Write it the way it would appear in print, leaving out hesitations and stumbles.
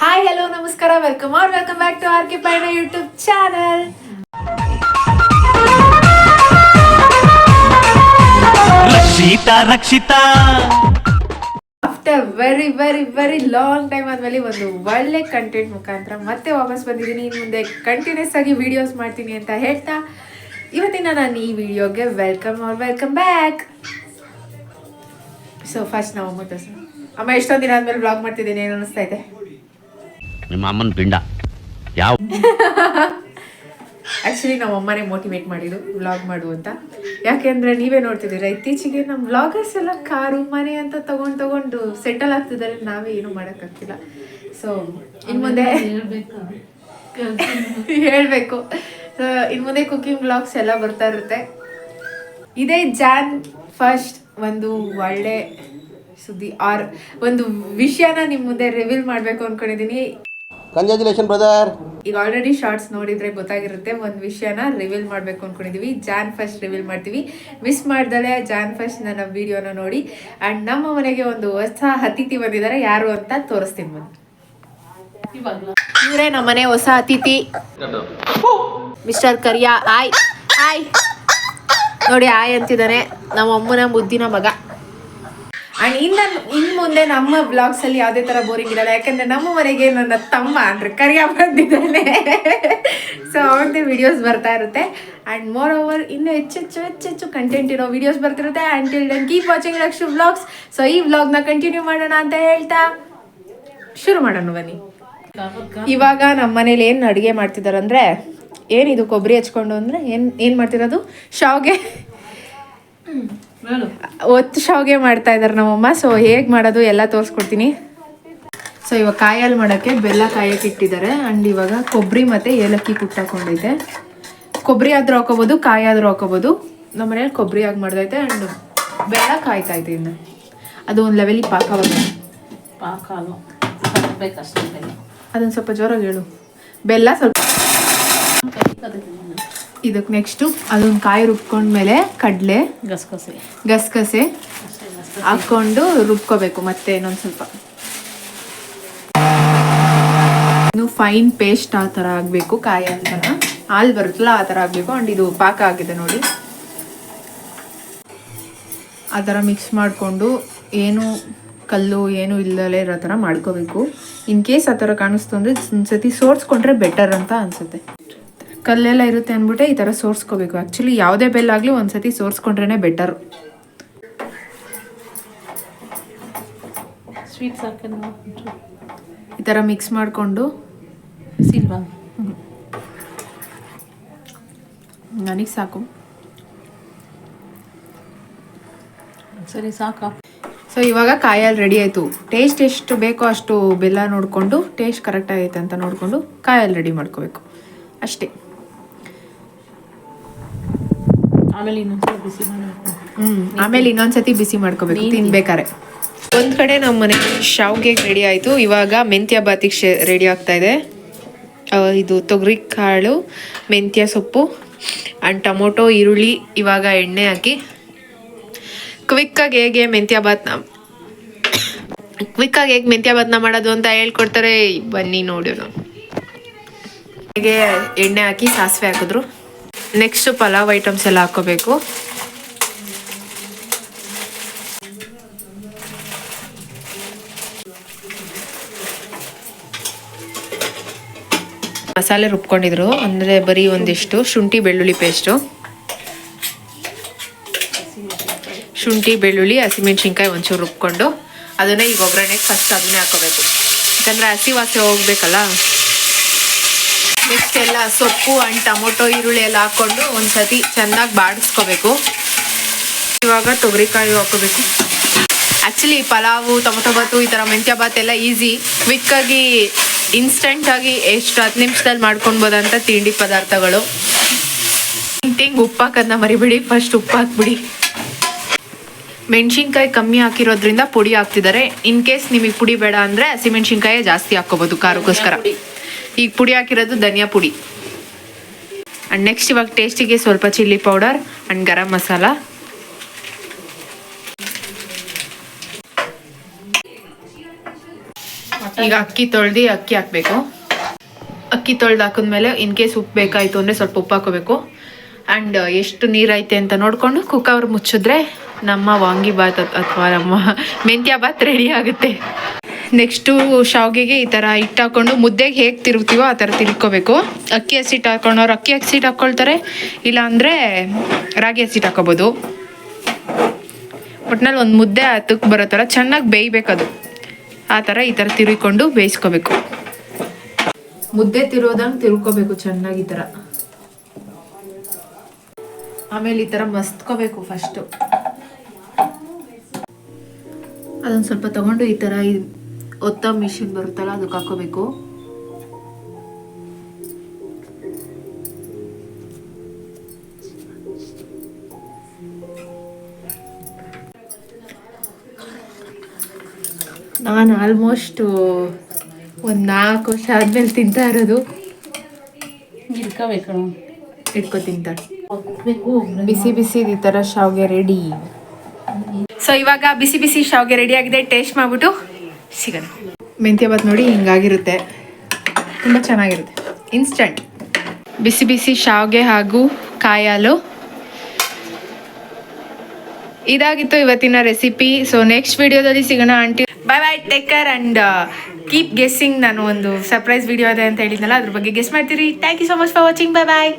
Hi hello ನಮಸ್ಕಾರ, welcome back to R K Payana YouTube channel. Rakshita after very very very long time ಆದ್ಮೇಲೆ ಒಂದು ಒಳ್ಳೆ content ಮುಖಾಂತರ ಮತ್ತೆ ವಾಪಸ್ ಬಂದಿದ್ದೀನಿ. ಇನ್ನು ಮುಂದೆ ಕಂಟಿನ್ಯೂಸ್ ಆಗಿ ವಿಡಿಯೋಸ್ ಮಾಡ್ತೀನಿ ಅಂತ ಹೇಳ್ತಾ ಇವತ್ತಿನ ನಾನು ಈ ವಿಡಿಯೋಗೆ ವೆಲ್ಕಮ್ ಬ್ಯಾಕ್. ಸೊ ಫಸ್ಟ್ ನಾವು ಅಮ್ಮ ಎಷ್ಟೊಂದು ದಿನ ಆದ್ಮೇಲೆ ವ್ಲಾಗ್ ಮಾಡ್ತಿದ್ದೀನಿ, ಏನು ಅನಿಸ್ತಾ ಇದೆ? ನಿಮ್ಮ ಅಮ್ಮನ ಪಿಂಡ ಯಾವ ಆ್ಯಕ್ಚುಲಿ ನಮ್ಮ ಅಮ್ಮನೇ ಮೋಟಿವೇಟ್ ಮಾಡಿದ್ರು ವ್ಲಾಗ್ ಮಾಡು ಅಂತ. ಯಾಕೆಂದರೆ ನೀವೇ ನೋಡ್ತಿದ್ದೀರಾ, ಇತ್ತೀಚೆಗೆ ನಮ್ಮ ವ್ಲಾಗರ್ಸ್ ಎಲ್ಲ ಕಾರು ಮನೆ ಅಂತ ತಗೊಂಡು ಸೆಟಲ್ ಆಗ್ತಿದ್ದಾರೆ. ನಾವೇ ಏನೂ ಮಾಡೋಕ್ಕಾಗ್ತಿಲ್ಲ. ಸೊ ಇನ್ನು ಮುಂದೆ ಹೇಳಬೇಕು. ಸೊ ಇನ್ನು ಮುಂದೆ ಕುಕಿಂಗ್ ವ್ಲಾಗ್ಸ್ ಎಲ್ಲ ಬರ್ತಾ ಇರುತ್ತೆ. ಇದೇ Jan 1 ಒಂದು ಒಳ್ಳೆ ಸುದ್ದಿ ಆರ್ ಒಂದು ವಿಷಯನ ನಿಮ್ಮ ಮುಂದೆ ರಿವೀಲ್ ಮಾಡಬೇಕು ಅಂದ್ಕೊಂಡಿದ್ದೀನಿ. Congratulation brother. ಈಗ ಆಲ್ರೆಡಿ ಶಾರ್ಟ್ಸ್ ನೋಡಿದ್ರೆ ಗೊತ್ತಾಗಿರುತ್ತೆ. ಒಂದು ವಿಷಯನ ರಿವೀಲ್ ಮಾಡಬೇಕು ಅಂದ್ಕೊಂಡಿದ್ದೀವಿ. Jan 1 ರಿವೀಲ್ ಮಾಡ್ತೀವಿ. ಮಿಸ್ ಮಾಡ್ದಲೆ Jan 1 ನನ್ನ ವಿಡಿಯೋನ ನೋಡಿ. ಆ್ಯಂಡ್ ನಮ್ಮ ಮನೆಗೆ ಒಂದು ಹೊಸ ಅತಿಥಿ ಬಂದಿದ್ದಾರೆ. ಯಾರು ಅಂತ ತೋರಿಸ್ತೀನಿ ಬನ್ನಿ. ಇವರೇ ನಮ್ಮ ಮನೆ ಹೊಸ ಅತಿಥಿ, ಮಿಸ್ಟರ್ ಕರಿಯಾ. ಆಯ್ ನೋಡಿ, ಆಯ್ ಅಂತಿದ್ದಾನೆ. ನಮ್ಮ ಅಮ್ಮನ ಮುದ್ದಿನ ಮಗ. ಆ್ಯಂಡ್ ಇನ್ನು ಮುಂದೆ ನಮ್ಮ ಬ್ಲಾಗ್ಸಲ್ಲಿ ಯಾವುದೇ ಥರ ಬೋರಿಂಗ್ ಇರಲ್ಲ. ಯಾಕಂದರೆ ನಮ್ಮ ಮನೆಗೆ ನನ್ನ ತಮ್ಮ ಅಂದರೆ ಕರಿಯಾ ಬಂದಿದ್ದಾನೆ. ಸೊ ಅವನದೇ ವಿಡಿಯೋಸ್ ಬರ್ತಾ ಇರುತ್ತೆ. ಆ್ಯಂಡ್ ಮೋರ್ ಓವರ್ ಇನ್ನೂ ಹೆಚ್ಚು ಕಂಟೆಂಟ್ ಇರೋ ವಿಡಿಯೋಸ್ ಬರ್ತಿರುತ್ತೆ. And till then keep watching Laksha vlogs. So ಈ ವ್ಲಾಗ್ನ ಕಂಟಿನ್ಯೂ ಮಾಡೋಣ ಅಂತ ಹೇಳ್ತಾ ಶುರು ಮಾಡೋಣ ಬನ್ನಿ. ಇವಾಗ ನಮ್ಮ ಮನೇಲಿ ಏನು ಅಡುಗೆ ಮಾಡ್ತಿದ್ದಾರೆ ಅಂದರೆ, ಏನಿದು ಕೊಬ್ಬರಿ ಹಚ್ಕೊಂಡು ಅಂದರೆ ಏನು ಮಾಡ್ತಿರೋದು, ಶಾವಿಗೆ ಶಾವಿಗೆ ಮಾಡ್ತಾ ಇದ್ದಾರೆ ನಮ್ಮಮ್ಮ. ಸೊ ಹೇಗೆ ಮಾಡೋದು ಎಲ್ಲ ತೋರಿಸ್ಕೊಡ್ತೀನಿ. ಸೊ ಇವಾಗ ಕಾಯಲ್ಲಿ ಮಾಡೋಕ್ಕೆ ಬೆಲ್ಲ ಕಾಯಕ್ಕೆ ಇಟ್ಟಿದ್ದಾರೆ. ಆ್ಯಂಡ್ ಇವಾಗ ಕೊಬ್ಬರಿ ಮತ್ತು ಏಲಕ್ಕಿ ಕುಟ್ಟಾಕೊಂಡೈತೆ. ಕೊಬ್ಬರಿ ಆದರೂ ಹಾಕೋಬೋದು, ಕಾಯಿ ಆದರೂ ಹಾಕೋಬೋದು. ನಮ್ಮ ಮನೇಲಿ ಕೊಬ್ಬರಿ ಆಗಿ ಮಾಡ್ದೈತೆ. ಆ್ಯಂಡ್ ಬೆಲ್ಲ ಕಾಯ್ತೈತೆ. ಇನ್ನು ಅದು ಒಂದು ಲೆವೆಲಿಗೆ ಪಾಕ ಅದೊಂದು ಸ್ವಲ್ಪ ಜೋರಾಗಿ ಹೇಳು. ಬೆಲ್ಲ ಸ್ವಲ್ಪ ಇದಕ್ಕೆ ನೆಕ್ಸ್ಟು ಅದೊಂದು ಕಾಯಿ ರುಬ್ಕೊಂಡ್ಮೇಲೆ ಕಡಲೆ ಗಸಗಸೆ ಹಾಕ್ಕೊಂಡು ರುಬ್ಕೋಬೇಕು. ಮತ್ತೆ ಇನ್ನೊಂದು ಸ್ವಲ್ಪ ಇನ್ನು ಫೈನ್ ಪೇಸ್ಟ್ ಆ ಥರ ಆಗಬೇಕು. ಕಾಯಿ ಅಂತ ಹಾಲು ಬರುತ್ತಲ್ಲ ಆ ಥರ ಆಗಬೇಕು. ಆ್ಯಂಡ್ ಇದು ಪಾಕ ಆಗಿದೆ ನೋಡಿ. ಆ ಥರ ಮಿಕ್ಸ್ ಮಾಡಿಕೊಂಡು ಏನು ಕಲ್ಲು ಏನು ಇಲ್ಲದಲೇ ಇರೋ ಥರ ಮಾಡ್ಕೋಬೇಕು. ಇನ್ ಕೇಸ್ ಆ ಥರ ಕಾಣಿಸ್ತು ಅಂದರೆ ಒಂದ್ಸತಿ ಸೋರ್ಸ್ಕೊಂಡ್ರೆ ಬೆಟರ್ ಅಂತ ಅನಿಸುತ್ತೆ. ಕಲ್ಲೆಲ್ಲ ಇರುತ್ತೆ ಅಂದ್ಬಿಟ್ಟೆ ಈ ಥರ ಸೋರ್ಸ್ಕೋಬೇಕು. ಆ್ಯಕ್ಚುಲಿ ಯಾವುದೇ ಬೆಲ್ಲ ಆಗಲಿ ಒಂದ್ಸತಿ ಸೋರ್ಸ್ಕೊಂಡ್ರೇ ಬೆಟರು. ಈ ಥರ ಮಿಕ್ಸ್ ಮಾಡಿಕೊಂಡು ನನಗೆ ಸಾಕು. ಸರಿ ಸಾಕು. ಸೊ ಇವಾಗ ಕಾಯಲ್ಲಿ ರೆಡಿ ಆಯಿತು. ಟೇಸ್ಟ್ ಎಷ್ಟು ಬೇಕೋ ಅಷ್ಟು ಬೆಲ್ಲ ನೋಡಿಕೊಂಡು, ಟೇಸ್ಟ್ ಕರೆಕ್ಟ್ ಆಗೈತೆ ಅಂತ ನೋಡಿಕೊಂಡು ಕಾಯಲ್ಲಿ ರೆಡಿ ಮಾಡ್ಕೋಬೇಕು ಅಷ್ಟೇ. ಆಮೇಲೆ ಇನ್ನೊಂದ್ಸತಿ ಬಿಸಿ ಮಾಡ್ಕೋಬೇಕು ತಿನ್ಬೇಕಾರೆ. ಒಂದು ಕಡೆ ನಮ್ಮ ಮನೆ ಶಾವ್ಗೆ ರೆಡಿ ಆಯಿತು. ಇವಾಗ ಮೆಂತ್ಯ ಬಾತಿಗೆ ರೆಡಿ ಆಗ್ತಾ ಇದೆ. ಇದು ತೊಗರಿ ಕಾಳು, ಮೆಂತ್ಯ ಸೊಪ್ಪು ಆ್ಯಂಡ್ ಟೊಮೊಟೊ, ಈರುಳ್ಳಿ. ಇವಾಗ ಎಣ್ಣೆ ಹಾಕಿ ಕ್ವಿಕ್ಕಾಗಿ ಹೇಗೆ ಮೆಂತ್ಯ ಬಾತ್ನ ಮಾಡೋದು ಅಂತ ಹೇಳ್ಕೊಡ್ತಾರೆ. ಬನ್ನಿ ನೋಡೋಣ. ಹೇಗೆ ಎಣ್ಣೆ ಹಾಕಿ ಸಾಸಿವೆ ಹಾಕಿದ್ರು. ನೆಕ್ಸ್ಟ್ ಪಲಾವ್ ಐಟಮ್ಸ್ ಎಲ್ಲ ಹಾಕೋಬೇಕು. ಮಸಾಲೆ ರುಬ್ಕೊಂಡಿದ್ರು ಅಂದರೆ ಬರೀ ಒಂದಿಷ್ಟು ಶುಂಠಿ ಬೆಳ್ಳುಳ್ಳಿ ಪೇಸ್ಟು, ಶುಂಠಿ ಬೆಳ್ಳುಳ್ಳಿ ಹಸಿಮೆಣ್ಸಿನ್ಕಾಯಿ ಒಂಚೂರು ರುಬ್ಕೊಂಡು ಅದನ್ನೇ ಈಗ ಒಗ್ಗರಣೆಗೆ ಫಸ್ಟ್ ಅದನ್ನೇ ಹಾಕೋಬೇಕು. ಯಾಕಂದರೆ ಹಸಿ ವಾಸನೆ ಹೋಗ್ಬೇಕಲ್ಲ. ನೆಕ್ಸ್ಟ್ ಎಲ್ಲ ಸೊಪ್ಪು ಆ್ಯಂಡ್ ಟೊಮೊಟೊ ಈರುಳ್ಳಿ ಎಲ್ಲ ಹಾಕ್ಕೊಂಡು ಒಂದ್ಸತಿ ಚೆನ್ನಾಗಿ ಬಾಡಿಸ್ಕೋಬೇಕು. ಇವಾಗ ತೊಗರಿಕಾಯಿ ಹಾಕೋಬೇಕು. ಆ್ಯಕ್ಚುಲಿ ಪಲಾವು, ಟೊಮೊಟೊ ಬಾತು, ಈ ಥರ ಮೆಂತ್ಯ ಬಾತ್ ಎಲ್ಲ ಈಸಿ, ಕ್ವಿಕ್ಕಾಗಿ ಇನ್ಸ್ಟೆಂಟಾಗಿ ಎಷ್ಟು 10 ನಿಮಿಷದಲ್ಲಿ ಮಾಡ್ಕೊಳ್ಬೋದಂತ ತಿಂಡಿ ಪದಾರ್ಥಗಳು. ಉಪ್ಪು ಹಾಕೋದನ್ನ ಮರಿಬೇಡಿ. ಫಸ್ಟ್ ಉಪ್ಪು ಹಾಕ್ಬಿಡಿ. ಮೆಣಸಿನ್ಕಾಯಿ ಕಮ್ಮಿ ಹಾಕಿರೋದ್ರಿಂದ ಪುಡಿ ಹಾಕ್ತಿದ್ದಾರೆ. ಇನ್ ಕೇಸ್ ನಿಮಗೆ ಪುಡಿ ಬೇಡ ಅಂದರೆ ಹಸಿಮೆಣ್ಸಿನ್ಕಾಯಿ ಜಾಸ್ತಿ ಹಾಕ್ಕೋಬೋದು ಖಾರಕ್ಕೋಸ್ಕರ. ಈಗ ಪುಡಿ ಹಾಕಿರೋದು ಧನಿಯಾ ಪುಡಿ. ಆ್ಯಂಡ್ ನೆಕ್ಸ್ಟ್ ಇವಾಗ ಟೇಸ್ಟಿಗೆ ಸ್ವಲ್ಪ chilli powder and garam masala. ಈಗ ಅಕ್ಕಿ ತೊಳ್ದು ಅಕ್ಕಿ ಹಾಕಬೇಕು. ಅಕ್ಕಿ ತೊಳ್ದು ಹಾಕಿದ್ಮೇಲೆ ಇನ್ ಕೇಸ್ ಉಪ್ಪು ಬೇಕಾಯಿತು ಅಂದರೆ ಸ್ವಲ್ಪ ಉಪ್ಪು ಹಾಕೋಬೇಕು. ಆ್ಯಂಡ್ ಎಷ್ಟು ನೀರೈತೆ ಅಂತ ನೋಡಿಕೊಂಡು ಕುಕ್ಕರ್ ಮುಚ್ಚಿದ್ರೆ ನಮ್ಮ ವಾಂಗಿಬಾತ್ ಅಥವಾ ನಮ್ಮ ಮೆಂತ್ಯ ಬಾತ್ ರೆಡಿ ಆಗುತ್ತೆ. ನೆಕ್ಸ್ಟು ಶಾವಿಗೆಗೆ ಈ ಥರ ಹಿಟ್ಟು ಹಾಕ್ಕೊಂಡು ಮುದ್ದೆಗೆ ಹೇಗೆ ತಿರುಗ್ತೀವೋ ಆ ಥರ ತಿರ್ಕೋಬೇಕು. ಅಕ್ಕಿ ಹಸಿಟ್ಟು ಹಾಕ್ಕೊಂಡವ್ರು ಅಕ್ಕಿ ಹಸಿಟ್ಟು ಹಾಕ್ಕೊಳ್ತಾರೆ, ಇಲ್ಲಾಂದರೆ ರಾಗಿ ಹಸಿಟ್ಟು ಹಾಕೋಬೋದು. ಒಟ್ನಲ್ಲಿ ಒಂದು ಮುದ್ದೆ ಹತ್ತಕ್ಕೆ ಬರೋ ಥರ ಚೆನ್ನಾಗಿ ಬೇಯಬೇಕದು. ಆ ಥರ ಈ ಥರ ತಿರುಗಿಕೊಂಡು ಬೇಯಿಸ್ಕೋಬೇಕು. ಮುದ್ದೆ ತಿರೋದಂಗೆ ತಿರ್ಕೋಬೇಕು ಚೆನ್ನಾಗಿ ಈ ಥರ. ಆಮೇಲೆ ಈ ಥರ ಮಸ್ತ್ಕೋಬೇಕು ಫಸ್ಟು. ಅದೊಂದು ಸ್ವಲ್ಪ ತಗೊಂಡು ಈ ಥರ ಒತ್ತ ಮಿಷಿನ್ ಬರುತ್ತಲ್ಲ ಅದಕ್ಕೆ ಹಾಕೋಬೇಕು. ನಾನು ಆಲ್ಮೋಸ್ಟ್ ಒಂದು 4 ವರ್ಷ ಆದ್ಮೇಲೆ ತಿಂತಾ ಇರೋದು. ಇಟ್ಕೋಬೇಕು ಇಟ್ಕೊ ತಿಂತಾರೆ. ಬಿಸಿ ಬಿಸಿ ಈ ಥರ ಶಾವಿಗೆ ರೆಡಿ. ಸೊ ಇವಾಗ ಬಿಸಿ ಬಿಸಿ ಶಾವಿಗೆ ರೆಡಿ ಆಗಿದೆ. ಟೇಸ್ಟ್ ಮಾಡಿಬಿಟ್ಟು ಸಿಗೋಣ. ಮೆಂತ್ಯ ಬಾತ್ ನೋಡಿ ಹಿಂಗಾಗಿರುತ್ತೆ, ತುಂಬ ಚೆನ್ನಾಗಿರುತ್ತೆ. ಇನ್ಸ್ಟಂಟ್ ಬಿಸಿ ಬಿಸಿ ಶಾವಿಗೆ ಹಾಗೂ ಕಾಯಿ ಹಾಲು. ಇದಾಗಿತ್ತು ಇವತ್ತಿನ ರೆಸಿಪಿ. ಸೊ ನೆಕ್ಸ್ಟ್ ವಿಡಿಯೋದಲ್ಲಿ ಸಿಗೋಣ. Aunty bye bye, take care and keep guessing. ನಾನು ಒಂದು ಸರ್ಪ್ರೈಸ್ ವಿಡಿಯೋ ಇದೆ ಅಂತ ಹೇಳಿದ್ನಲ್ಲ, ಅದ್ರ ಬಗ್ಗೆ ಗೆಸ್ ಮಾಡ್ತೀರಿ. Thank you so much for watching. Bye bye.